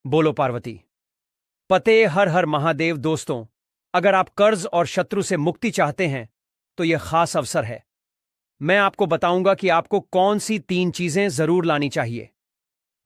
बोलो पार्वती। पते हर हर महादेव। दोस्तों, अगर आप कर्ज और शत्रु से मुक्ति चाहते हैं तो यह खास अवसर है। मैं आपको बताऊंगा कि आपको कौन सी 3 चीजें जरूर लानी चाहिए।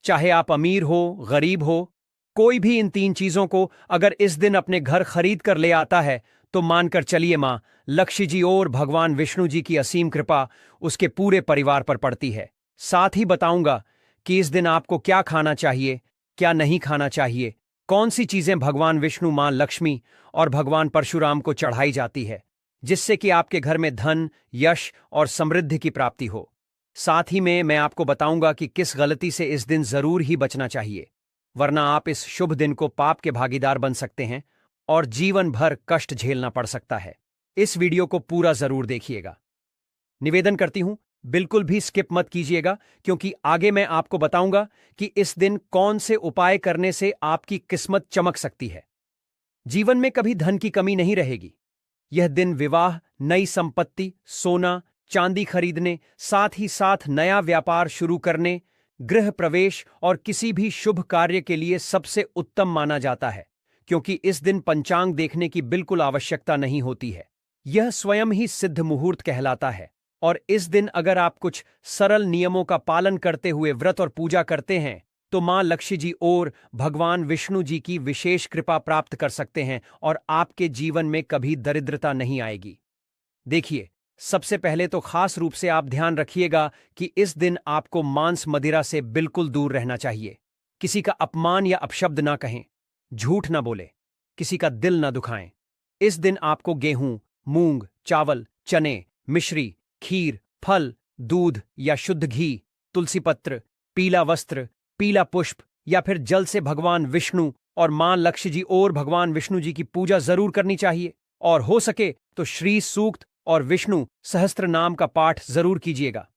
चाहे आप अमीर हो, गरीब हो, कोई भी इन 3 चीजों को अगर इस दिन अपने घर खरीद कर ले आता है तो मानकर चलिए मां लक्ष्मी जी और भगवान विष्णु जी की असीम कृपा उसके पूरे परिवार पर पड़ती है। साथ ही बताऊंगा कि इस दिन आपको क्या खाना चाहिए, क्या नहीं खाना चाहिए, कौन सी चीजें भगवान विष्णु, मां लक्ष्मी और भगवान परशुराम को चढ़ाई जाती है जिससे कि आपके घर में धन, यश और समृद्धि की प्राप्ति हो। साथ ही में मैं आपको बताऊंगा कि किस गलती से इस दिन जरूर ही बचना चाहिए, वरना आप इस शुभ दिन को पाप के भागीदार बन सकते हैं और जीवन भर कष्ट झेलना पड़ सकता है। इस वीडियो को पूरा जरूर देखिएगा। निवेदन करती हूं, बिल्कुल भी स्किप मत कीजिएगा, क्योंकि आगे मैं आपको बताऊंगा कि इस दिन कौन से उपाय करने से आपकी किस्मत चमक सकती है। जीवन में कभी धन की कमी नहीं रहेगी। यह दिन विवाह, नई संपत्ति, सोना चांदी खरीदने, साथ ही साथ नया व्यापार शुरू करने, गृह प्रवेश और किसी भी शुभ कार्य के लिए सबसे उत्तम माना जाता है, क्योंकि इस दिन पंचांग देखने की बिल्कुल आवश्यकता नहीं होती है। यह स्वयं ही सिद्ध मुहूर्त कहलाता है और इस दिन अगर आप कुछ सरल नियमों का पालन करते हुए व्रत और पूजा करते हैं तो मां लक्ष्मी जी और भगवान विष्णु जी की विशेष कृपा प्राप्त कर सकते हैं और आपके जीवन में कभी दरिद्रता नहीं आएगी। देखिए, सबसे पहले तो खास रूप से आप ध्यान रखिएगा कि इस दिन आपको मांस मदिरा से बिल्कुल दूर रहना चाहिए। किसी का अपमान या अपशब्द ना कहें, झूठ ना बोले, किसी का दिल ना दुखाएं। इस दिन आपको गेहूं, मूंग, चावल, चने, मिश्री, खीर, फल, दूध या शुद्ध घी, तुलसी पत्र, पीला वस्त्र, पीला पुष्प या फिर जल से भगवान विष्णु और मां लक्ष्मी जी और भगवान विष्णु जी की पूजा जरूर करनी चाहिए। और हो सके तो श्री सूक्त और विष्णु सहस्त्र नाम का पाठ जरूर कीजिएगा।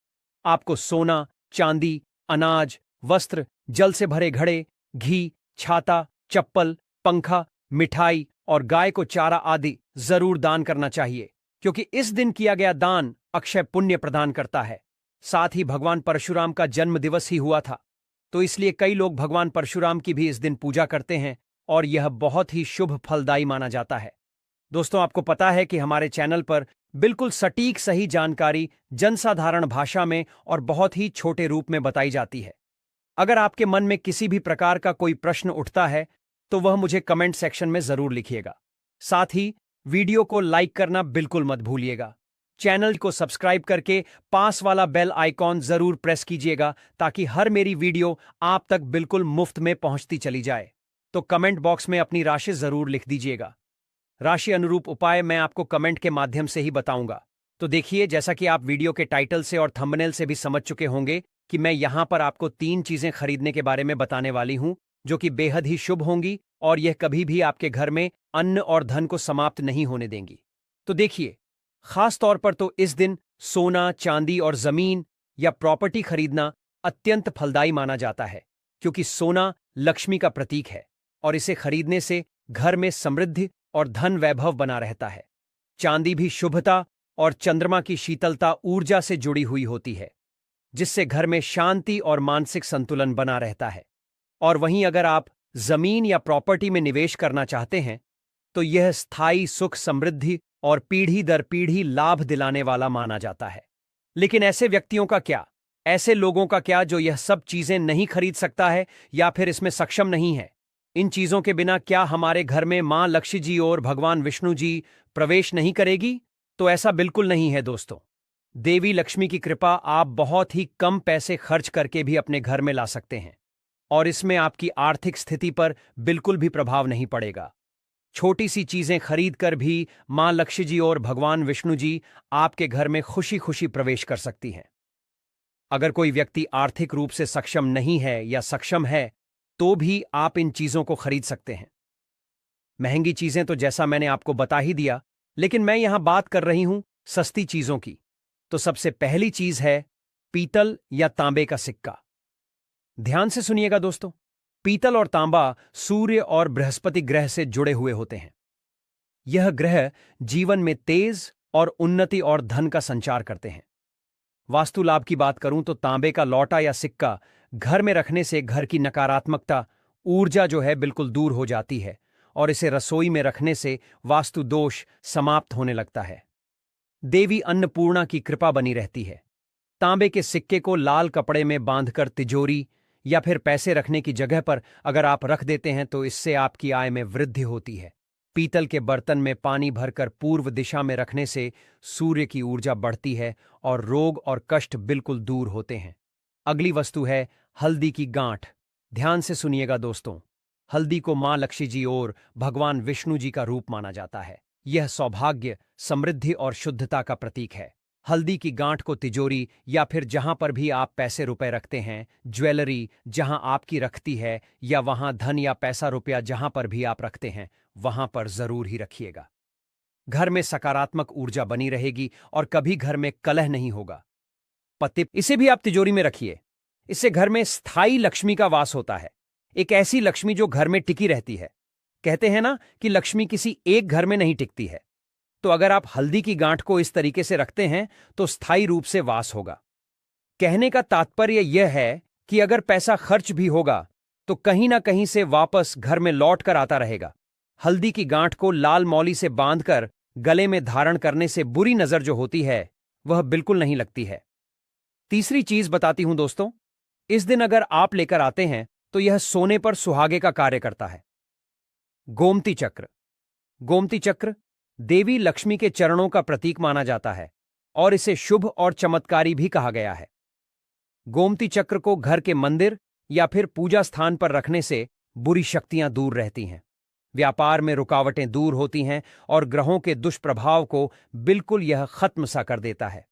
आपको सोना, चांदी, अनाज, वस्त्र, जल से भरे घड़े, घी, छाता, चप्पल, पंखा, मिठाई और गाय को चारा आदि जरूर दान करना चाहिए, क्योंकि इस दिन किया गया दान अक्षय पुण्य प्रदान करता है। साथ ही भगवान परशुराम का जन्म दिवस ही हुआ था, तो इसलिए कई लोग भगवान परशुराम की भी इस दिन पूजा करते हैं और यह बहुत ही शुभ फलदायी माना जाता है। दोस्तों, आपको पता है कि हमारे चैनल पर बिल्कुल सटीक सही जानकारी जनसाधारण भाषा में और बहुत ही छोटे रूप में बताई जाती है। अगर आपके मन में किसी भी प्रकार का कोई प्रश्न उठता है तो वह मुझे कमेंट सेक्शन में जरूर लिखिएगा। साथ ही वीडियो को लाइक करना बिल्कुल मत भूलिएगा। चैनल को सब्सक्राइब करके पास वाला बेल आइकॉन जरूर प्रेस कीजिएगा ताकि हर मेरी वीडियो आप तक बिल्कुल मुफ्त में पहुंचती चली जाए। तो कमेंट बॉक्स में अपनी राशि जरूर लिख दीजिएगा। राशि अनुरूप उपाय मैं आपको कमेंट के माध्यम से ही बताऊंगा। तो देखिए, जैसा कि आप वीडियो के टाइटल से और थंबनेल से भी समझ चुके होंगे कि मैं यहां पर आपको 3 चीजें खरीदने के बारे में बताने वाली हूं जो कि बेहद ही शुभ होंगी और यह कभी भी आपके घर में अन्न और धन को समाप्त नहीं होने देंगी। तो देखिए, खास तौर पर तो इस दिन सोना, चांदी और जमीन या प्रॉपर्टी खरीदना अत्यंत फलदायी माना जाता है, क्योंकि सोना लक्ष्मी का प्रतीक है और इसे खरीदने से घर में समृद्धि और धन वैभव बना रहता है। चांदी भी शुभता और चंद्रमा की शीतलता ऊर्जा से जुड़ी हुई होती है, जिससे घर में शांति और मानसिक संतुलन बना रहता है। और वहीं अगर आप जमीन या प्रॉपर्टी में निवेश करना चाहते हैं तो यह स्थायी सुख, समृद्धि और पीढ़ी दर पीढ़ी लाभ दिलाने वाला माना जाता है। लेकिन ऐसे व्यक्तियों का क्या, ऐसे लोगों का क्या जो यह सब चीजें नहीं खरीद सकता है या फिर इसमें सक्षम नहीं है? इन चीजों के बिना क्या हमारे घर में मां लक्ष्मी जी और भगवान विष्णु जी प्रवेश नहीं करेगी? तो ऐसा बिल्कुल नहीं है दोस्तों। देवी लक्ष्मी की कृपा आप बहुत ही कम पैसे खर्च करके भी अपने घर में ला सकते हैं और इसमें आपकी आर्थिक स्थिति पर बिल्कुल भी प्रभाव नहीं पड़ेगा। छोटी सी चीजें खरीद कर भी मां लक्ष्मी जी और भगवान विष्णु जी आपके घर में खुशी खुशी प्रवेश कर सकती हैं। अगर कोई व्यक्ति आर्थिक रूप से सक्षम नहीं है या सक्षम है तो भी आप इन चीजों को खरीद सकते हैं। महंगी चीजें तो जैसा मैंने आपको बता ही दिया, लेकिन मैं यहां बात कर रही हूं सस्ती चीजों की। तो सबसे पहली चीज है पीतल या तांबे का सिक्का। ध्यान से सुनिएगा दोस्तों, पीतल और तांबा सूर्य और बृहस्पति ग्रह से जुड़े हुए होते हैं। यह ग्रह जीवन में तेज और उन्नति और धन का संचार करते हैं। वास्तु लाभ की बात करूं तो तांबे का लौटा या सिक्का घर में रखने से घर की नकारात्मकता, ऊर्जा जो है बिल्कुल दूर हो जाती है और इसे रसोई में रखने से वास्तु दोष समाप्त होने लगता है। देवी अन्नपूर्णा की कृपा बनी रहती है। तांबे के सिक्के को लाल कपड़े में बांधकर तिजोरी या फिर पैसे रखने की जगह पर अगर आप रख देते हैं तो इससे आपकी आय में वृद्धि होती है। पीतल के बर्तन में पानी भरकर पूर्व दिशा में रखने से सूर्य की ऊर्जा बढ़ती है और रोग और कष्ट बिल्कुल दूर होते हैं। अगली वस्तु है हल्दी की गांठ। ध्यान से सुनिएगा दोस्तों, हल्दी को मां लक्ष्मी जी और भगवान विष्णु जी का रूप माना जाता है। यह सौभाग्य, समृद्धि और शुद्धता का प्रतीक है। हल्दी की गांठ को तिजोरी या फिर जहां पर भी आप पैसे रुपए रखते हैं, ज्वेलरी जहां आपकी रखती है, या वहां धन या पैसा रुपया जहां पर भी आप रखते हैं वहां पर जरूर ही रखिएगा। घर में सकारात्मक ऊर्जा बनी रहेगी और कभी घर में कलह नहीं होगा। पत्ते इसे भी आप तिजोरी में रखिए। इससे घर में स्थायी लक्ष्मी का वास होता है, एक ऐसी लक्ष्मी जो घर में टिकी रहती है। कहते हैं ना कि लक्ष्मी किसी एक घर में नहीं टिकती है, तो अगर आप हल्दी की गांठ को इस तरीके से रखते हैं तो स्थायी रूप से वास होगा। कहने का तात्पर्य यह है कि अगर पैसा खर्च भी होगा तो कहीं ना कहीं से वापस घर में लौट कर आता रहेगा। हल्दी की गांठ को लाल मौली से बांधकर गले में धारण करने से बुरी नजर जो होती है वह बिल्कुल नहीं लगती है। तीसरी चीज बताती हूं दोस्तों, इस दिन अगर आप लेकर आते हैं तो यह सोने पर सुहागे का कार्य करता है। गोमती चक्र। गोमती चक्र देवी लक्ष्मी के चरणों का प्रतीक माना जाता है और इसे शुभ और चमत्कारी भी कहा गया है। गोमती चक्र को घर के मंदिर या फिर पूजा स्थान पर रखने से बुरी शक्तियां दूर रहती हैं, व्यापार में रुकावटें दूर होती हैं और ग्रहों के दुष्प्रभाव को बिल्कुल यह खत्म सा कर देता है।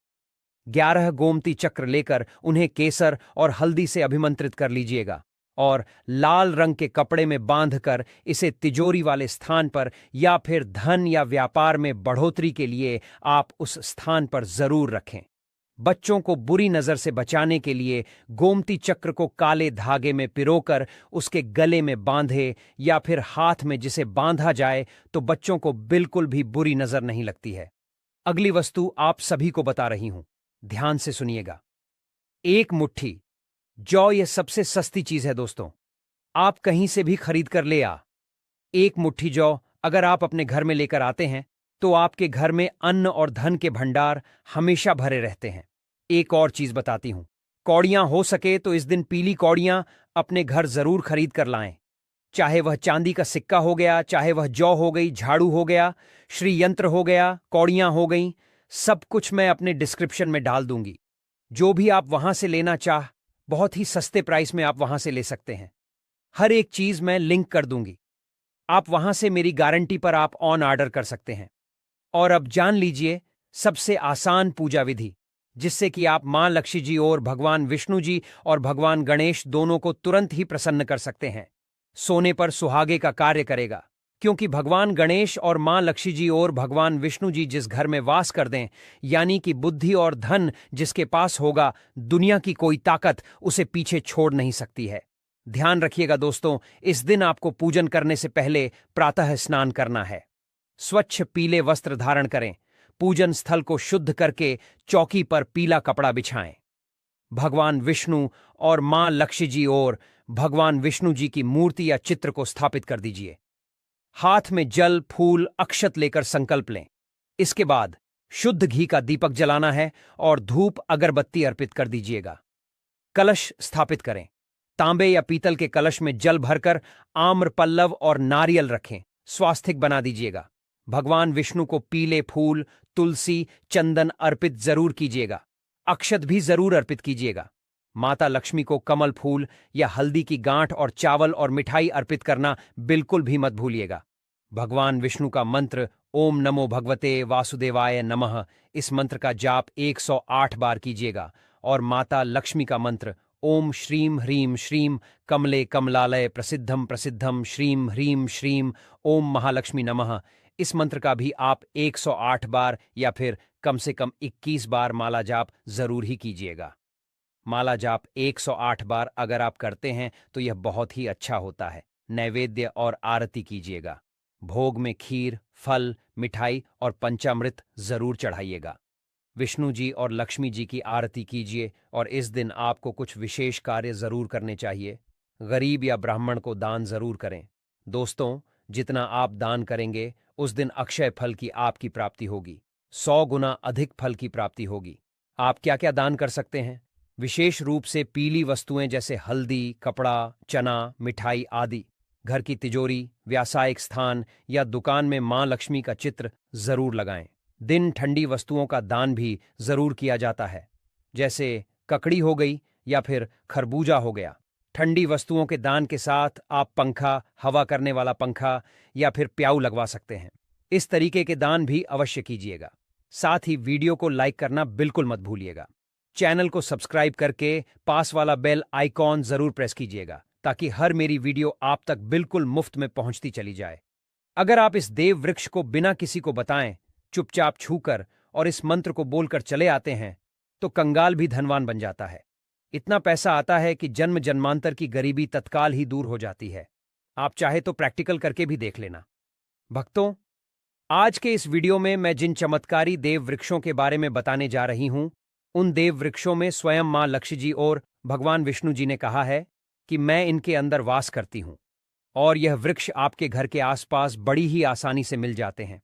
11 गोमती चक्र लेकर उन्हें केसर और हल्दी से अभिमंत्रित कर लीजिएगा और लाल रंग के कपड़े में बांधकर इसे तिजोरी वाले स्थान पर या फिर धन या व्यापार में बढ़ोतरी के लिए आप उस स्थान पर जरूर रखें। बच्चों को बुरी नजर से बचाने के लिए गोमती चक्र को काले धागे में पिरोकर उसके गले में बांधे या फिर हाथ में जिसे बांधा जाए तो बच्चों को बिल्कुल भी बुरी नजर नहीं लगती है। अगली वस्तु आप सभी को बता रही हूं, ध्यान से सुनिएगा। एक मुट्ठी जौ। यह सबसे सस्ती चीज है दोस्तों, आप कहीं से भी खरीद कर ले आ। एक मुट्ठी जौ अगर आप अपने घर में लेकर आते हैं तो आपके घर में अन्न और धन के भंडार हमेशा भरे रहते हैं। एक और चीज बताती हूं, कौड़ियां हो सके तो इस दिन पीली कौड़ियां अपने घर जरूर खरीद कर लाएं। चाहे वह चांदी का सिक्का हो गया, चाहे वह जौ हो गई, झाड़ू हो गया, श्री यंत्र हो गया, कौड़ियां हो गई, सब कुछ मैं अपने डिस्क्रिप्शन में डाल दूंगी। जो भी आप वहां से लेना चाह, बहुत ही सस्ते प्राइस में आप वहां से ले सकते हैं। हर एक चीज मैं लिंक कर दूंगी, आप वहां से मेरी गारंटी पर आप ऑन ऑर्डर कर सकते हैं। और अब जान लीजिए सबसे आसान पूजा विधि, जिससे कि आप मां लक्ष्मी जी और भगवान विष्णु जी और भगवान गणेश दोनों को तुरंत ही प्रसन्न कर सकते हैं। सोने पर सुहागे का कार्य करेगा, क्योंकि भगवान गणेश और मां लक्ष्मी जी और भगवान विष्णु जी जिस घर में वास कर दें, यानी कि बुद्धि और धन जिसके पास होगा, दुनिया की कोई ताकत उसे पीछे छोड़ नहीं सकती है। ध्यान रखिएगा दोस्तों, इस दिन आपको पूजन करने से पहले प्रातः स्नान करना है। स्वच्छ पीले वस्त्र धारण करें, पूजन स्थल को शुद्ध करके चौकी पर पीला कपड़ा बिछाएं। भगवान विष्णु और मां लक्ष्मी जी और भगवान विष्णु जी की मूर्ति या चित्र को स्थापित कर दीजिए। हाथ में जल, फूल, अक्षत लेकर संकल्प लें। इसके बाद शुद्ध घी का दीपक जलाना है और धूप अगरबत्ती अर्पित कर दीजिएगा। कलश स्थापित करें। तांबे या पीतल के कलश में जल भरकर आम्र पल्लव और नारियल रखें, स्वास्तिक बना दीजिएगा। भगवान विष्णु को पीले फूल, तुलसी, चंदन अर्पित जरूर कीजिएगा। अक्षत भी जरूर अर्पित कीजिएगा। माता लक्ष्मी को कमल फूल या हल्दी की गांठ और चावल और मिठाई अर्पित करना बिल्कुल भी मत भूलिएगा। भगवान विष्णु का मंत्र ओम नमो भगवते वासुदेवाय नमः, इस मंत्र का जाप 108 बार कीजिएगा और माता लक्ष्मी का मंत्र ओम श्रीम ह्रीम श्रीम कमले कमलालय प्रसिद्धम प्रसिद्धम श्रीम ह्रीम श्रीम ओम महालक्ष्मी नमः, इस मंत्र का भी आप 108 बार या फिर कम से कम 21 बार माला जाप जरूर ही कीजिएगा। माला जाप 108 बार अगर आप करते हैं तो यह बहुत ही अच्छा होता है। नैवेद्य और आरती कीजिएगा। भोग में खीर, फल, मिठाई और पंचामृत जरूर चढ़ाइएगा। विष्णु जी और लक्ष्मी जी की आरती कीजिए और इस दिन आपको कुछ विशेष कार्य जरूर करने चाहिए। गरीब या ब्राह्मण को दान जरूर करें। दोस्तों, जितना आप दान करेंगे उस दिन अक्षय फल की आपकी प्राप्ति होगी, 100 गुना अधिक फल की प्राप्ति होगी। आप क्या क्या दान कर सकते हैं? विशेष रूप से पीली वस्तुएं जैसे हल्दी, कपड़ा, चना, मिठाई आदि। घर की तिजोरी, व्यावसायिक स्थान या दुकान में मां लक्ष्मी का चित्र जरूर लगाएं। दिन ठंडी वस्तुओं का दान भी जरूर किया जाता है, जैसे ककड़ी हो गई या फिर खरबूजा हो गया। ठंडी वस्तुओं के दान के साथ आप पंखा, हवा करने वाला पंखा या फिर प्याऊ लगवा सकते हैं। इस तरीके के दान भी अवश्य कीजिएगा। साथ ही वीडियो को लाइक करना बिल्कुल मत भूलिएगा। चैनल को सब्सक्राइब करके पास वाला बेल आइकॉन जरूर प्रेस कीजिएगा ताकि हर मेरी वीडियो आप तक बिल्कुल मुफ्त में पहुंचती चली जाए। अगर आप इस देव वृक्ष को बिना किसी को बताएं, चुपचाप छूकर और इस मंत्र को बोलकर चले आते हैं तो कंगाल भी धनवान बन जाता है। इतना पैसा आता है कि जन्म जन्मांतर की गरीबी तत्काल ही दूर हो जाती है। आप चाहे तो प्रैक्टिकल करके भी देख लेना। भक्तों, आज के इस वीडियो में मैं जिन चमत्कारी देव वृक्षों के बारे में बताने जा रही हूं, उन देव वृक्षों में स्वयं मां लक्ष्मी जी और भगवान विष्णु जी ने कहा है कि मैं इनके अंदर वास करती हूं और यह वृक्ष आपके घर के आसपास बड़ी ही आसानी से मिल जाते हैं।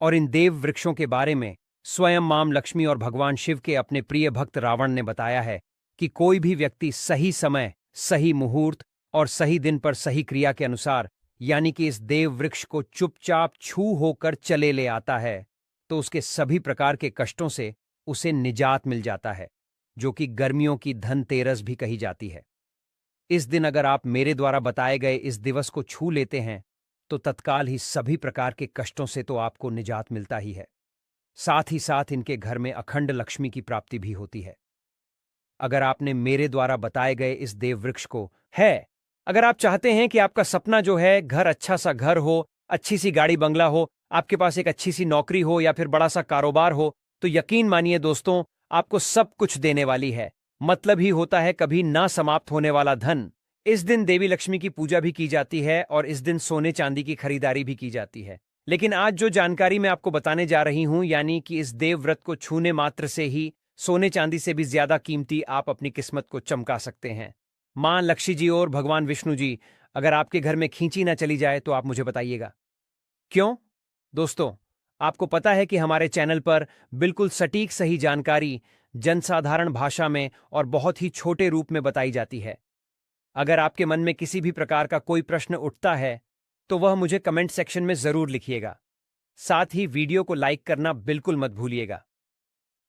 और इन देव वृक्षों के बारे में स्वयं मां लक्ष्मी और भगवान शिव के अपने प्रिय भक्त रावण ने बताया है कि कोई भी व्यक्ति सही समय, सही मुहूर्त और सही दिन पर सही क्रिया के अनुसार यानी कि इस देव वृक्ष को चुपचाप छू होकर चले ले आता है तो उसके सभी प्रकार के कष्टों से उसे निजात मिल जाता है, जो कि गर्मियों की धनतेरस भी कही जाती है। इस दिन अगर आप मेरे द्वारा बताए गए इस दिवस को छू लेते हैं तो तत्काल ही सभी प्रकार के कष्टों से तो आपको निजात मिलता ही है, साथ ही साथ इनके घर में अखंड लक्ष्मी की प्राप्ति भी होती है। अगर आपने मेरे द्वारा बताए गए इस देव वृक्ष को अगर आप चाहते हैं कि आपका सपना जो है घर, अच्छा सा घर हो, अच्छी सी गाड़ी बंगला हो, आपके पास एक अच्छी सी नौकरी हो या फिर बड़ा सा कारोबार हो, तो यकीन मानिए दोस्तों, आपको सब कुछ देने वाली है। मतलब ही होता है कभी ना समाप्त होने वाला धन। इस दिन देवी लक्ष्मी की पूजा भी की जाती है और इस दिन सोने चांदी की खरीदारी भी की जाती है। लेकिन आज जो जानकारी मैं आपको बताने जा रही हूं, यानी कि इस देव व्रत को छूने मात्र से ही सोने चांदी से भी ज्यादा कीमती आप अपनी किस्मत को चमका सकते हैं। मां लक्ष्मी जी और भगवान विष्णु जी अगर आपके घर में खींची ना चली जाए तो आप मुझे बताइएगा क्यों? दोस्तों, आपको पता है कि हमारे चैनल पर बिल्कुल सटीक सही जानकारी जनसाधारण भाषा में और बहुत ही छोटे रूप में बताई जाती है। अगर आपके मन में किसी भी प्रकार का कोई प्रश्न उठता है तो वह मुझे कमेंट सेक्शन में जरूर लिखिएगा। साथ ही वीडियो को लाइक करना बिल्कुल मत भूलिएगा।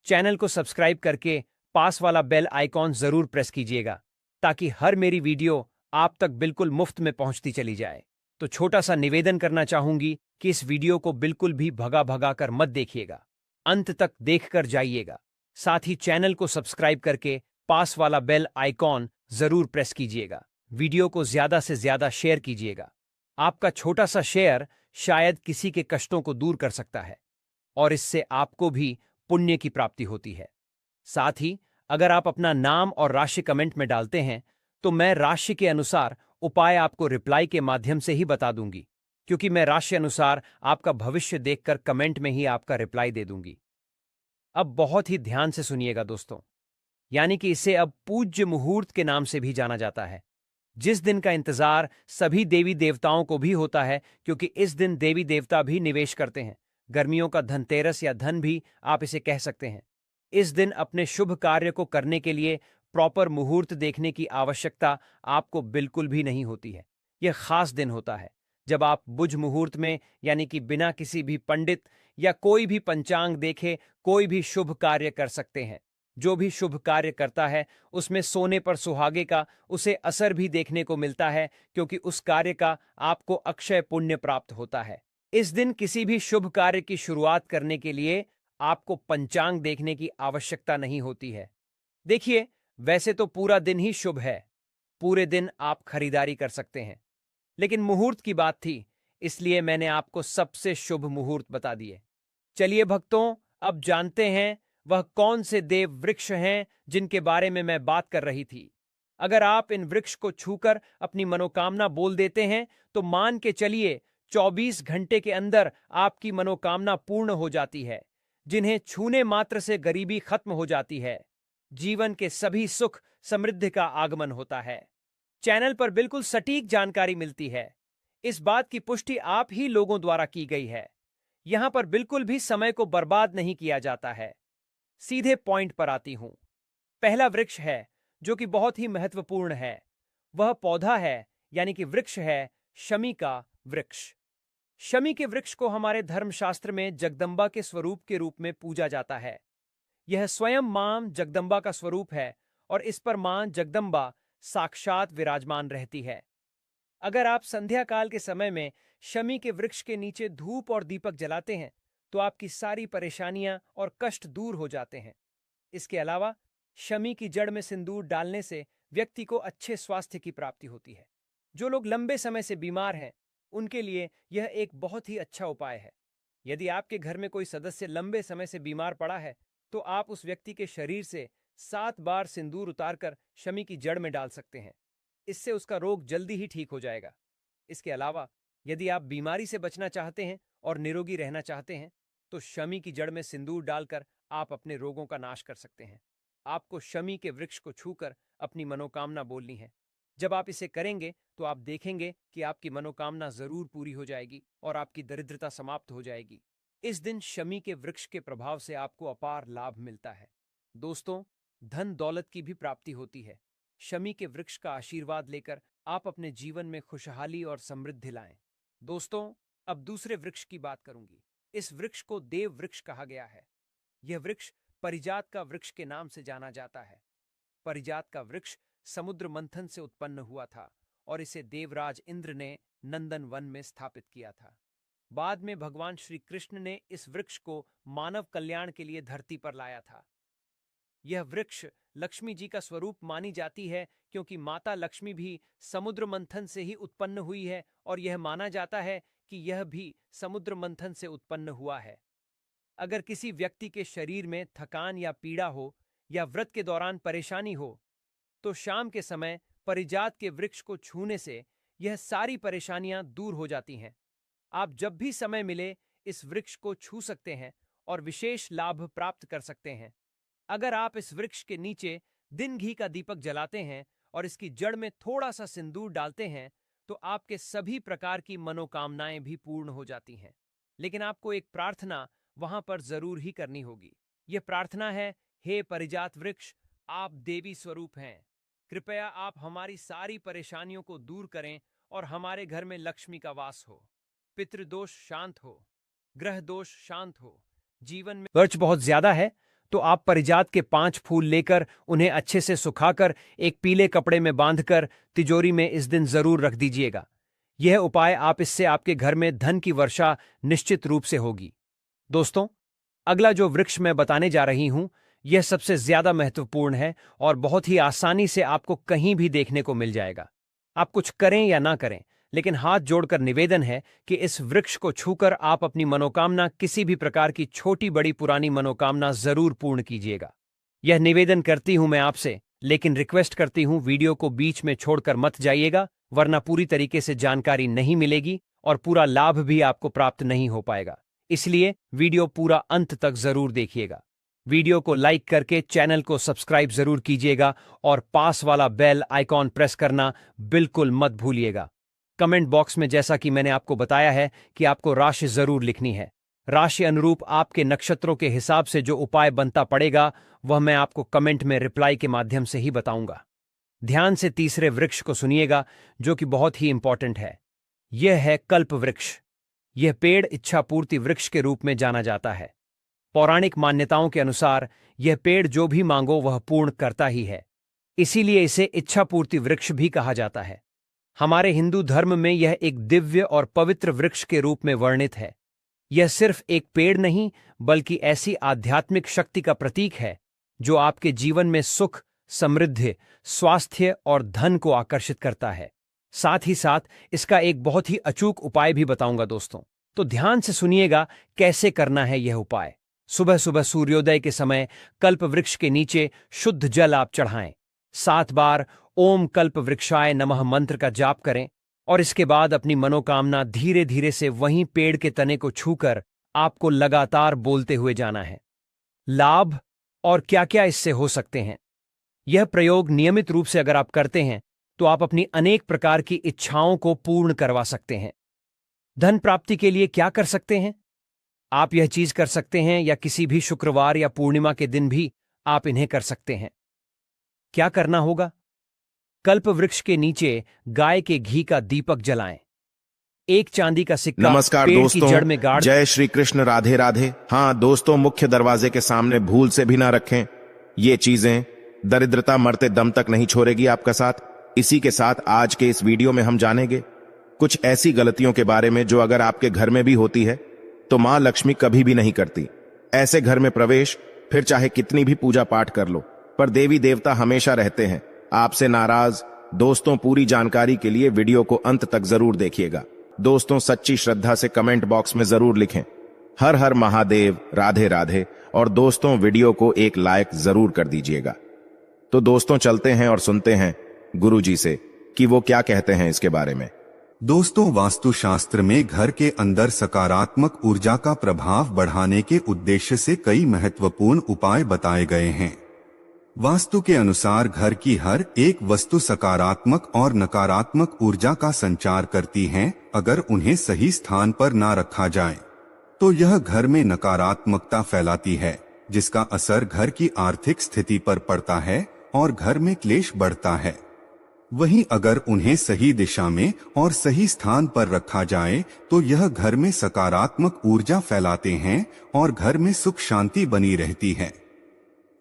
चैनल को सब्सक्राइब करके पास वाला बेल आइकॉन जरूर प्रेस कीजिएगा ताकि हर मेरी वीडियो आप तक बिल्कुल मुफ्त में पहुंचती चली जाए। तो छोटा सा निवेदन करना चाहूंगी कि इस वीडियो को बिल्कुल भी भगा भगा कर मत देखिएगा, अंत तक देखकर जाइएगा। साथ ही चैनल को सब्सक्राइब करके पास वाला बेल आइकॉन जरूर प्रेस कीजिएगा। वीडियो को ज्यादा से ज्यादा शेयर कीजिएगा। आपका छोटा सा शेयर शायद किसी के कष्टों को दूर कर सकता है और इससे आपको भी पुण्य की प्राप्ति होती है। साथ ही अगर आप अपना नाम और राशि कमेंट में डालते हैं तो मैं राशि के अनुसार उपाय आपको रिप्लाई के माध्यम से ही बता दूंगी, क्योंकि मैं राशि अनुसार आपका भविष्य देखकर कमेंट में ही आपका रिप्लाई दे दूंगी। अब बहुत ही ध्यान से सुनिएगा दोस्तों, यानी कि इसे अब पूज्य मुहूर्त के नाम से भी जाना जाता है, जिस दिन का इंतजार सभी देवी देवताओं को भी होता है, क्योंकि इस दिन देवी देवता भी निवेश करते हैं। गर्मियों का धनतेरस या धन भी आप इसे कह सकते हैं। इस दिन अपने शुभ कार्य को करने के लिए प्रॉपर मुहूर्त देखने की आवश्यकता आपको बिल्कुल भी नहीं होती है। यह खास दिन होता है जब आप बुझ मुहूर्त में, यानी कि बिना किसी भी पंडित या कोई भी पंचांग देखे कोई भी शुभ कार्य कर सकते हैं। जो भी शुभ कार्य करता है उसमें सोने पर सुहागे का उसे असर भी देखने को मिलता है, क्योंकि उस कार्य का आपको अक्षय पुण्य प्राप्त होता है। इस दिन किसी भी शुभ कार्य की शुरुआत करने के लिए आपको पंचांग देखने की आवश्यकता नहीं होती है। देखिए, वैसे तो पूरा दिन ही शुभ है, पूरे दिन आप खरीदारी कर सकते हैं, लेकिन मुहूर्त की बात थी इसलिए मैंने आपको सबसे शुभ मुहूर्त बता दिए। चलिए भक्तों, अब जानते हैं वह कौन से देव वृक्ष हैं जिनके बारे में मैं बात कर रही थी। अगर आप इन वृक्ष को छूकर अपनी मनोकामना बोल देते हैं तो मान के चलिए 24 घंटे के अंदर आपकी मनोकामना पूर्ण हो जाती है। जिन्हें छूने मात्र से गरीबी खत्म हो जाती है, जीवन के सभी सुख समृद्धि का आगमन होता है। चैनल पर बिल्कुल सटीक जानकारी मिलती है। इस बात की पुष्टि आप ही लोगों द्वारा की गई है। यहां पर बिल्कुल भी समय को बर्बाद नहीं किया जाता है। सीधे पॉइंट पर आती हूं। पहला वृक्ष है जो कि बहुत ही महत्वपूर्ण है। वह पौधा है, यानी कि वृक्ष है शमी का वृक्ष। शमी के वृक्ष को हमारे धर्मशास्त्र में जगदम्बा के स्वरूप के रूप में पूजा जाता है। यह स्वयं मां जगदम्बा का स्वरूप है और इस पर मां जगदम्बा साक्षात विराजमान रहती है। अगर आप संध्या काल के समय में शमी के वृक्ष के नीचे धूप और दीपक जलाते हैं तो आपकी सारी परेशानियां और कष्ट दूर हो जाते हैं। इसके अलावा शमी की जड़ में सिंदूर डालने से व्यक्ति को अच्छे स्वास्थ्य की प्राप्ति होती है। जो लोग लंबे समय से बीमार हैं उनके लिए यह एक बहुत ही अच्छा उपाय है। यदि आपके घर में कोई सदस्य लंबे समय से बीमार पड़ा है तो आप उस व्यक्ति के शरीर से 7 बार सिंदूर उतारकर शमी की जड़ में डाल सकते हैं। इससे उसका रोग जल्दी ही ठीक हो जाएगा। इसके अलावा यदि आप बीमारी से बचना चाहते हैं और निरोगी रहना चाहते हैं तो शमी की जड़ में सिंदूर डालकर आप अपने रोगों का नाश कर सकते हैं। आपको शमी के वृक्ष को छूकर अपनी मनोकामना बोलनी है। जब आप इसे करेंगे तो आप देखेंगे कि आपकी मनोकामना जरूर पूरी हो जाएगी और आपकी दरिद्रता समाप्त हो जाएगी। इस दिन शमी के वृक्ष के प्रभाव से आपको अपार लाभ मिलता है। दोस्तों, धन दौलत की भी प्राप्ति होती है। शमी के वृक्ष का आशीर्वाद लेकर आप अपने जीवन में खुशहाली और समृद्धि लाएं। दोस्तों, अब दूसरे वृक्ष की बात करूंगी। इस वृक्ष को देव वृक्ष कहा गया है। यह वृक्ष परिजात का वृक्ष के नाम से जाना जाता है। परिजात का वृक्ष समुद्र मंथन से उत्पन्न हुआ था और इसे देवराज इंद्र ने नंदन वन में स्थापित किया था। बाद में भगवान श्री कृष्ण ने इस वृक्ष को मानव कल्याण के लिए धरती पर लाया था। यह वृक्ष लक्ष्मी जी का स्वरूप मानी जाती है क्योंकि माता लक्ष्मी भी समुद्र मंथन से ही उत्पन्न हुई है और यह माना जाता है कि यह भी समुद्र मंथन से उत्पन्न हुआ है। अगर किसी व्यक्ति के शरीर में थकान या पीड़ा हो या व्रत के दौरान परेशानी हो तो शाम के समय परिजात के वृक्ष को छूने से यह सारी परेशानियां दूर हो जाती हैं। आप जब भी समय मिले इस वृक्ष को छू सकते हैं और विशेष लाभ प्राप्त कर सकते हैं। अगर आप इस वृक्ष के नीचे दिन घी का दीपक जलाते हैं और इसकी जड़ में थोड़ा सा सिंदूर डालते हैं तो आपके सभी प्रकार की मनोकामनाएं भी पूर्ण हो जाती हैं। लेकिन आपको एक प्रार्थना वहां पर जरूर ही करनी होगी। यह प्रार्थना है, हे परिजात वृक्ष, आप देवी स्वरूप हैं। कृपया आप हमारी सारी परेशानियों को दूर करें और हमारे घर में लक्ष्मी का वास हो, पितृदोष शांत हो, ग्रह दोष शांत हो, जीवन में खर्च बहुत ज्यादा है तो आप परिजात के 5 फूल लेकर उन्हें अच्छे से सुखाकर एक पीले कपड़े में बांधकर तिजोरी में इस दिन जरूर रख दीजिएगा। यह उपाय आप इससे आपके घर में धन की वर्षा निश्चित रूप से होगी। दोस्तों, अगला जो वृक्ष मैं बताने जा रही हूं यह सबसे ज्यादा महत्वपूर्ण है और बहुत ही आसानी से आपको कहीं भी देखने को मिल जाएगा। आप कुछ करें या ना करें, लेकिन हाथ जोड़कर निवेदन है कि इस वृक्ष को छूकर आप अपनी मनोकामना, किसी भी प्रकार की छोटी बड़ी पुरानी मनोकामना जरूर पूर्ण कीजिएगा। यह निवेदन करती हूं मैं आपसे, लेकिन रिक्वेस्ट करती हूं वीडियो को बीच में छोड़कर मत जाइएगा, वरना पूरी तरीके से जानकारी नहीं मिलेगी और पूरा लाभ भी आपको प्राप्त नहीं हो पाएगा। इसलिए वीडियो पूरा अंत तक जरूर देखिएगा। वीडियो को लाइक करके चैनल को सब्सक्राइब जरूर कीजिएगा और पास वाला बेल आइकॉन प्रेस करना बिल्कुल मत भूलिएगा। कमेंट बॉक्स में जैसा कि मैंने आपको बताया है कि आपको राशि जरूर लिखनी है। राशि अनुरूप आपके नक्षत्रों के हिसाब से जो उपाय बनता पड़ेगा वह मैं आपको कमेंट में रिप्लाई के माध्यम से ही बताऊंगा। ध्यान से तीसरे वृक्ष को सुनिएगा जो कि बहुत ही इंपॉर्टेंट है। यह है कल्प वृक्ष। यह पेड़ इच्छा पूर्ति वृक्ष के रूप में जाना जाता है। पौराणिक मान्यताओं के अनुसार यह पेड़ जो भी मांगो वह पूर्ण करता ही है, इसीलिए इसे इच्छा पूर्ति वृक्ष भी कहा जाता है। हमारे हिंदू धर्म में यह एक दिव्य और पवित्र वृक्ष के रूप में वर्णित है। यह सिर्फ एक पेड़ नहीं बल्कि ऐसी आध्यात्मिक शक्ति का प्रतीक है जो आपके जीवन में सुख, समृद्धि, स्वास्थ्य और धन को आकर्षित करता है। साथ ही साथ इसका एक बहुत ही अचूक उपाय भी बताऊंगा दोस्तों, तो ध्यान से सुनिएगा कैसे करना है यह उपाय। सुबह सुबह सूर्योदय के समय कल्प वृक्ष के नीचे शुद्ध जल आप चढ़ाएं। 7 बार ओम कल्प वृक्षाय नमः मंत्र का जाप करें और इसके बाद अपनी मनोकामना धीरे धीरे से वहीं पेड़ के तने को छूकर आपको लगातार बोलते हुए जाना है। लाभ और क्या क्या इससे हो सकते हैं, यह प्रयोग नियमित रूप से अगर आप करते हैं तो आप अपनी अनेक प्रकार की इच्छाओं को पूर्ण करवा सकते हैं। धन प्राप्ति के लिए क्या कर सकते हैं? आप यह चीज कर सकते हैं, या किसी भी शुक्रवार या पूर्णिमा के दिन भी आप इन्हें कर सकते हैं। क्या करना होगा? कल्प वृक्ष के नीचे गाय के घी का दीपक जलाएं। एक चांदी का सिक्का नमस्कार पेड़ दोस्तों, की जड़ में गाड़। जय श्री कृष्ण, राधे राधे। हाँ दोस्तों, मुख्य दरवाजे के सामने भूल से भी ना रखें। ये चीजें दरिद्रता मरते दम तक नहीं छोड़ेगी आपका साथ। इसी के साथ आज के इस वीडियो में हम जानेंगे कुछ ऐसी गलतियों के बारे में जो अगर आपके घर में भी होती है तो मां लक्ष्मी कभी भी नहीं करती। ऐसे घर में प्रवेश, फिर चाहे कितनी भी पूजा पाठ कर लो, पर देवी देवता हमेशा रहते हैं आपसे नाराज। दोस्तों, पूरी जानकारी के लिए वीडियो को अंत तक जरूर देखिएगा। दोस्तों, सच्ची श्रद्धा से कमेंट बॉक्स में जरूर लिखें हर हर महादेव, राधे राधे। और दोस्तों, वीडियो को एक लाइक जरूर कर दीजिएगा। तो दोस्तों, चलते हैं और सुनते हैं गुरुजी से कि वो क्या कहते हैं इसके बारे में। दोस्तों, वास्तुशास्त्र में घर के अंदर सकारात्मक ऊर्जा का प्रभाव बढ़ाने के उद्देश्य से कई महत्वपूर्ण उपाय बताए गए हैं। वास्तु के अनुसार घर की हर एक वस्तु सकारात्मक और नकारात्मक ऊर्जा का संचार करती है। अगर उन्हें सही स्थान पर ना रखा जाए तो यह घर में नकारात्मकता फैलाती है, जिसका असर घर की आर्थिक स्थिति पर पड़ता है और घर में क्लेश बढ़ता है। वहीं अगर उन्हें सही दिशा में और सही स्थान पर रखा जाए तो यह घर में सकारात्मक ऊर्जा फैलाते हैं और घर में सुख शांति बनी रहती है।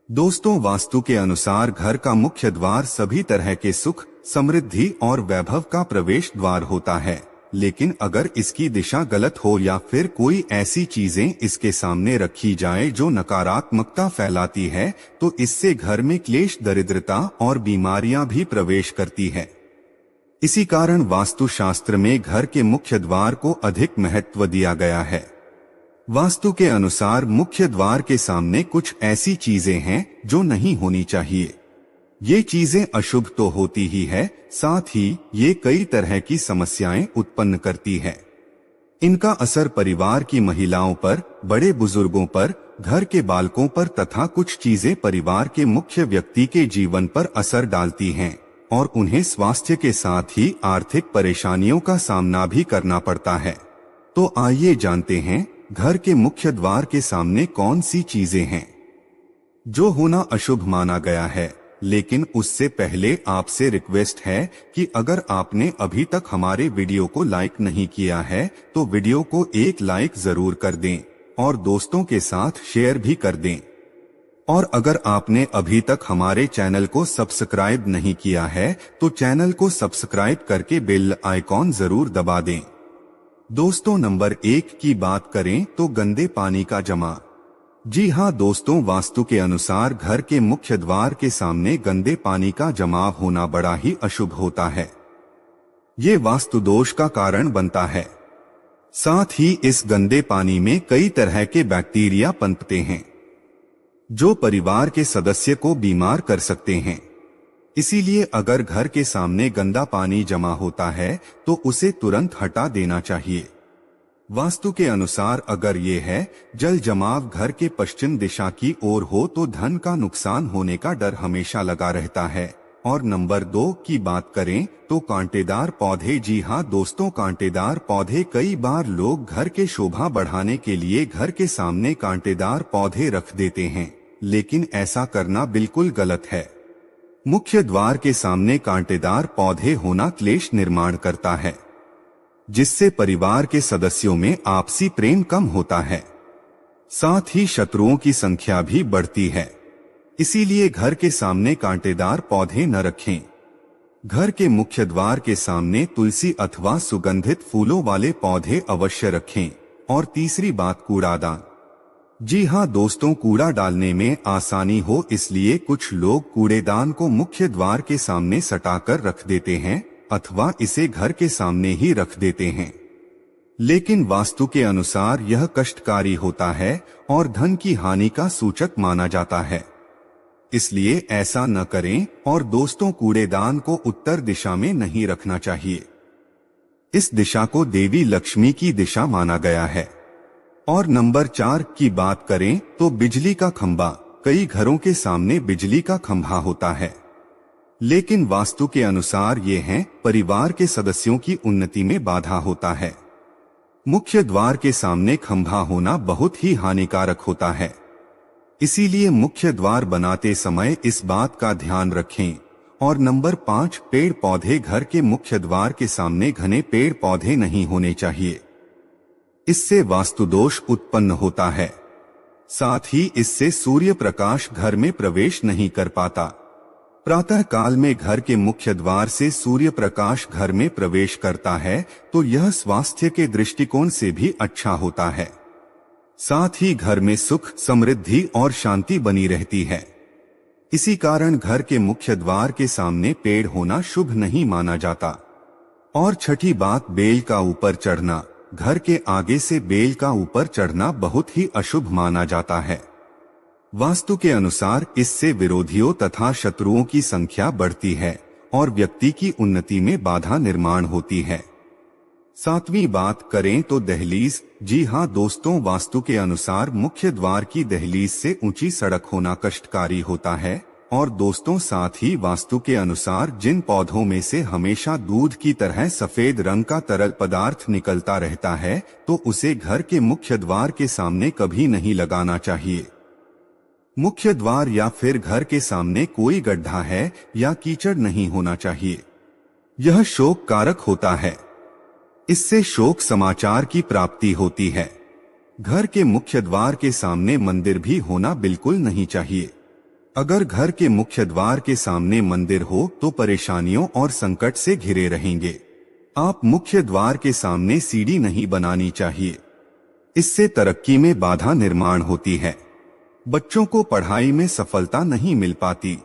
दोस्तों, वास्तु के अनुसार घर का मुख्य द्वार सभी तरह के सुख, समृद्धि और वैभव का प्रवेश द्वार होता है। लेकिन अगर इसकी दिशा गलत हो या फिर कोई ऐसी चीजें इसके सामने रखी जाए जो नकारात्मकता फैलाती है तो इससे घर में क्लेश, दरिद्रता और बीमारियां भी प्रवेश करती है। इसी कारण वास्तुशास्त्र में घर के मुख्य द्वार को अधिक महत्व दिया गया है। वास्तु के अनुसार मुख्य द्वार के सामने कुछ ऐसी चीजें हैं जो नहीं होनी चाहिए। ये चीजें अशुभ तो होती ही है, साथ ही ये कई तरह की समस्याएं उत्पन्न करती है। इनका असर परिवार की महिलाओं पर, बड़े बुजुर्गों पर, घर के बालकों पर तथा कुछ चीजें परिवार के मुख्य व्यक्ति के जीवन पर असर डालती हैं और उन्हें स्वास्थ्य के साथ ही आर्थिक परेशानियों का सामना भी करना पड़ता है। तो आइए जानते हैं घर के मुख्य द्वार के सामने कौन सी चीजें हैं जो होना अशुभ माना गया है। लेकिन उससे पहले आपसे रिक्वेस्ट है कि अगर आपने अभी तक हमारे वीडियो को लाइक नहीं किया है तो वीडियो को एक लाइक जरूर कर दें और दोस्तों के साथ शेयर भी कर दें। और अगर आपने अभी तक हमारे चैनल को सब्सक्राइब नहीं किया है तो चैनल को सब्सक्राइब करके बेल आइकॉन जरूर दबा दें। दोस्तों, नंबर 1 की बात करें तो गंदे पानी का जमा। जी हाँ दोस्तों, वास्तु के अनुसार घर के मुख्य द्वार के सामने गंदे पानी का जमाव होना बड़ा ही अशुभ होता है। ये वास्तु दोष का कारण बनता है। साथ ही इस गंदे पानी में कई तरह के बैक्टीरिया पनपते हैं जो परिवार के सदस्य को बीमार कर सकते हैं। इसीलिए अगर घर के सामने गंदा पानी जमा होता है तो उसे तुरंत हटा देना चाहिए। वास्तु के अनुसार अगर ये है जल जमाव घर के पश्चिम दिशा की ओर हो तो धन का नुकसान होने का डर हमेशा लगा रहता है। और नंबर 2 की बात करें तो कांटेदार पौधे। जी हाँ दोस्तों, कांटेदार पौधे कई बार लोग घर के शोभा बढ़ाने के लिए घर के सामने कांटेदार पौधे रख देते हैं, लेकिन ऐसा करना बिल्कुल गलत है। मुख्य द्वार के सामने कांटेदार पौधे होना क्लेश निर्माण करता है, जिससे परिवार के सदस्यों में आपसी प्रेम कम होता है। साथ ही शत्रुओं की संख्या भी बढ़ती है। इसीलिए घर के सामने कांटेदार पौधे न रखें। घर के मुख्य द्वार के सामने तुलसी अथवा सुगंधित फूलों वाले पौधे अवश्य रखें। और तीसरी बात, कूड़ादान। जी हाँ दोस्तों, कूड़ा डालने में आसानी हो इसलिए कुछ लोग कूड़ेदान को मुख्य द्वार के सामने सटाकर रख देते हैं अथवा इसे घर के सामने ही रख देते हैं। लेकिन वास्तु के अनुसार यह कष्टकारी होता है और धन की हानि का सूचक माना जाता है। इसलिए ऐसा न करें। और दोस्तों, कूड़ेदान को उत्तर दिशा में नहीं रखना चाहिए। इस दिशा को देवी लक्ष्मी की दिशा माना गया है। और नंबर 4 की बात करें तो बिजली का खंभा। कई घरों के सामने बिजली का खंभा होता है। लेकिन वास्तु के अनुसार ये हैं, परिवार के सदस्यों की उन्नति में बाधा होता है। मुख्य द्वार के सामने खंभा होना बहुत ही हानिकारक होता है। इसीलिए मुख्य द्वार बनाते समय इस बात का ध्यान रखें। और नंबर 5, पेड़ पौधे। घर के मुख्य द्वार के सामने घने पेड़ पौधे नहीं होने चाहिए। इससे वास्तु दोष उत्पन्न होता है। साथ ही इससे सूर्य प्रकाश घर में प्रवेश नहीं कर पाता। प्रातः काल में घर के मुख्य द्वार से सूर्य प्रकाश घर में प्रवेश करता है तो यह स्वास्थ्य के दृष्टिकोण से भी अच्छा होता है। साथ ही घर में सुख, समृद्धि और शांति बनी रहती है। इसी कारण घर के मुख्य द्वार के सामने पेड़ होना शुभ नहीं माना जाता। और छठी बात, बेल का ऊपर चढ़ना। घर के आगे से बेल का ऊपर चढ़ना बहुत ही अशुभ माना जाता है। वास्तु के अनुसार इससे विरोधियों तथा शत्रुओं की संख्या बढ़ती है और व्यक्ति की उन्नति में बाधा निर्माण होती है। 7वीं बात करें तो दहलीज। जी हाँ दोस्तों, वास्तु के अनुसार मुख्य द्वार की दहलीज से ऊंची सड़क होना कष्टकारी होता है। और दोस्तों, साथ ही वास्तु के अनुसार जिन पौधों में से हमेशा दूध की तरह सफेद रंग का तरल पदार्थ निकलता रहता है तो उसे घर के मुख्य द्वार के सामने कभी नहीं लगाना चाहिए। मुख्य द्वार या फिर घर के सामने कोई गड्ढा है या कीचड़ नहीं होना चाहिए। यह शोक कारक होता है। इससे शोक समाचार की प्राप्ति होती है। घर के मुख्य द्वार के सामने मंदिर भी होना बिल्कुल नहीं चाहिए। अगर घर के मुख्य द्वार के सामने मंदिर हो तो परेशानियों और संकट से घिरे रहेंगे। आप मुख्य द्वार के सामने सीढ़ी नहीं बनानी चाहिए। इससे तरक्की में बाधा निर्माण होती है। बच्चों को पढ़ाई में सफलता नहीं मिल पाती।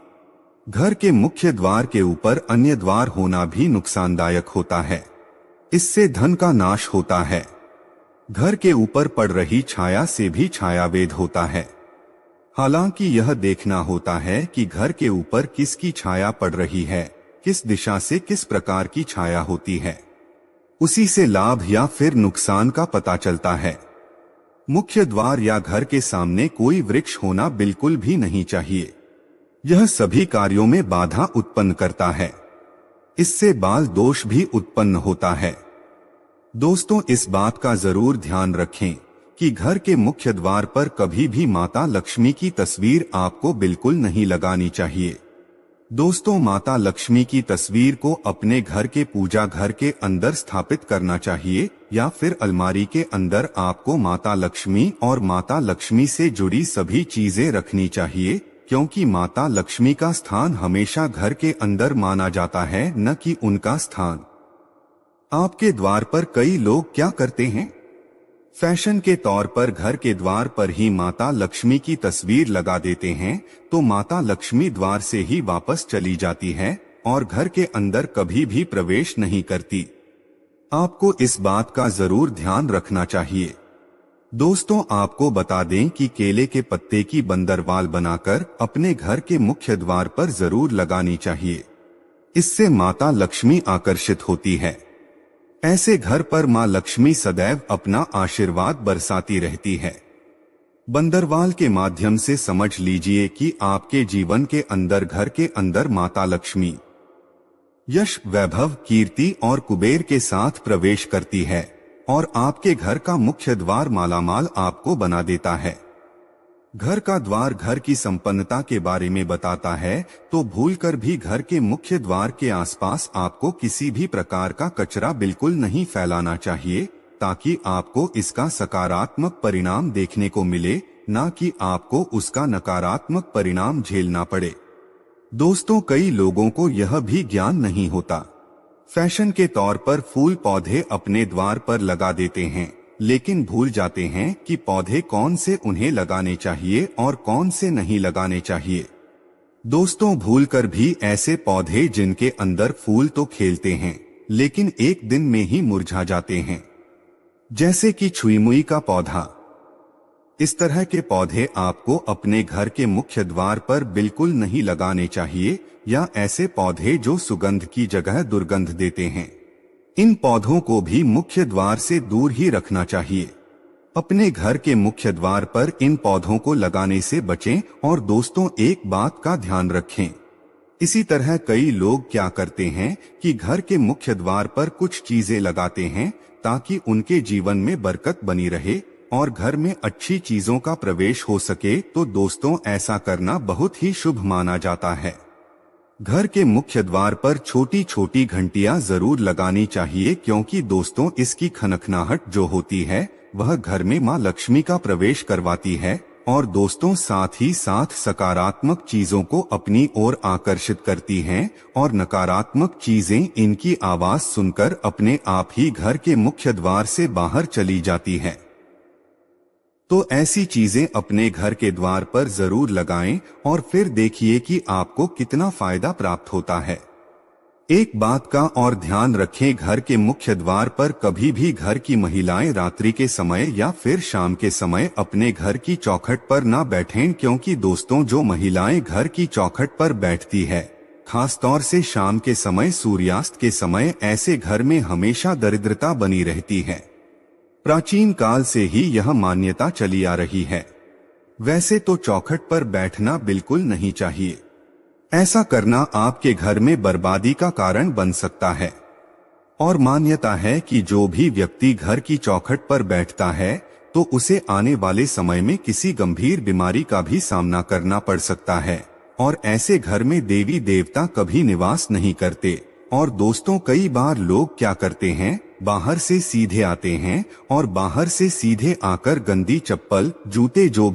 घर के मुख्य द्वार के ऊपर अन्य द्वार होना भी नुकसानदायक होता है। इससे धन का नाश होता है। घर के ऊपर पड़ रही छाया से भी छायावेद होता है। हालांकि यह देखना होता है कि घर के ऊपर किसकी छाया पड़ रही है, किस दिशा से किस प्रकार की छाया होती है, उसी से लाभ या फिर नुकसान का पता चलता है। मुख्य द्वार या घर के सामने कोई वृक्ष होना बिल्कुल भी नहीं चाहिए। यह सभी कार्यों में बाधा उत्पन्न करता है। इससे बाल दोष भी उत्पन्न होता है। दोस्तों, इस बात का जरूर ध्यान रखें कि घर के मुख्य द्वार पर कभी भी माता लक्ष्मी की तस्वीर आपको बिल्कुल नहीं लगानी चाहिए। दोस्तों, माता लक्ष्मी की तस्वीर को अपने घर के पूजा घर के अंदर स्थापित करना चाहिए या फिर अलमारी के अंदर आपको माता लक्ष्मी और माता लक्ष्मी से जुड़ी सभी चीजें रखनी चाहिए, क्योंकि माता लक्ष्मी का स्थान हमेशा घर के अंदर माना जाता है, न कि उनका स्थान। आपके द्वार पर कई लोग क्या करते हैं, फैशन के तौर पर घर के द्वार पर ही माता लक्ष्मी की तस्वीर लगा देते हैं तो माता लक्ष्मी द्वार से ही वापस चली जाती है और घर के अंदर कभी भी प्रवेश नहीं करती। आपको इस बात का जरूर ध्यान रखना चाहिए। दोस्तों, आपको बता दें कि केले के पत्ते की बंदरवाल बनाकर अपने घर के मुख्य द्वार पर जरूर लगानी चाहिए। इससे माता लक्ष्मी आकर्षित होती है। ऐसे घर पर मां लक्ष्मी सदैव अपना आशीर्वाद बरसाती रहती है। बंदरवाल के माध्यम से समझ लीजिए कि आपके जीवन के अंदर घर के अंदर माता लक्ष्मी यश, वैभव, कीर्ति और कुबेर के साथ प्रवेश करती है और आपके घर का मुख्य द्वार मालामाल आपको बना देता है। घर का द्वार घर की संपन्नता के बारे में बताता है, तो भूलकर भी घर के मुख्य द्वार के आसपास आपको किसी भी प्रकार का कचरा बिल्कुल नहीं फैलाना चाहिए, ताकि आपको इसका सकारात्मक परिणाम देखने को मिले, ना कि आपको उसका नकारात्मक परिणाम झेलना पड़े। दोस्तों, कई लोगों को यह भी ज्ञान नहीं होता। फैशन के तौर पर फूल पौधे अपने द्वार पर लगा देते हैं, लेकिन भूल जाते हैं कि पौधे कौन से उन्हें लगाने चाहिए और कौन से नहीं लगाने चाहिए। दोस्तों, भूलकर भी ऐसे पौधे जिनके अंदर फूल तो खिलते हैं लेकिन एक दिन में ही मुरझा जाते हैं, जैसे कि छुईमुई का पौधा। इस तरह के पौधे आपको अपने घर के मुख्य द्वार पर बिल्कुल नहीं लगाने चाहिए, या ऐसे पौधे जो सुगंध की जगह दुर्गंध देते हैं। इन पौधों को भी मुख्य द्वार से दूर ही रखना चाहिए। अपने घर के मुख्य द्वार पर इन पौधों को लगाने से बचें। और दोस्तों, एक बात का ध्यान रखें, इसी तरह कई लोग क्या करते हैं कि घर के मुख्य द्वार पर कुछ चीजें लगाते हैं ताकि उनके जीवन में बरकत बनी रहे और घर में अच्छी चीजों का प्रवेश हो सके। तो दोस्तों, ऐसा करना बहुत ही शुभ माना जाता है। घर के मुख्य द्वार पर छोटी छोटी घंटियां जरूर लगानी चाहिए, क्योंकि दोस्तों इसकी खनखनाहट जो होती है वह घर में मां लक्ष्मी का प्रवेश करवाती है और दोस्तों साथ ही साथ सकारात्मक चीजों को अपनी ओर आकर्षित करती हैं और नकारात्मक चीजें इनकी आवाज सुनकर अपने आप ही घर के मुख्य द्वार से बाहर चली जाती हैं। तो ऐसी चीजें अपने घर के द्वार पर जरूर लगाएं और फिर देखिए कि आपको कितना फायदा प्राप्त होता है। एक बात का और ध्यान रखें, घर के मुख्य द्वार पर कभी भी घर की महिलाएं रात्रि के समय या फिर शाम के समय अपने घर की चौखट पर ना बैठें, क्योंकि दोस्तों जो महिलाएं घर की चौखट पर बैठती है, खासतौर से शाम के समय, सूर्यास्त के समय, ऐसे घर में हमेशा दरिद्रता बनी रहती है। प्राचीन काल से ही यह मान्यता चली आ रही है। वैसे तो चौखट पर बैठना बिल्कुल नहीं चाहिए। ऐसा करना आपके घर में बर्बादी का कारण बन सकता है और मान्यता है कि जो भी व्यक्ति घर की चौखट पर बैठता है तो उसे आने वाले समय में किसी गंभीर बीमारी का भी सामना करना पड़ सकता है और ऐसे घर में देवी देवता कभी निवास नहीं करते। और दोस्तों कई बार लोग क्या करते हैं, बाहर से सीधे आते हैं और बाहर से सीधे आकर गंदी चप्पल, जूते जो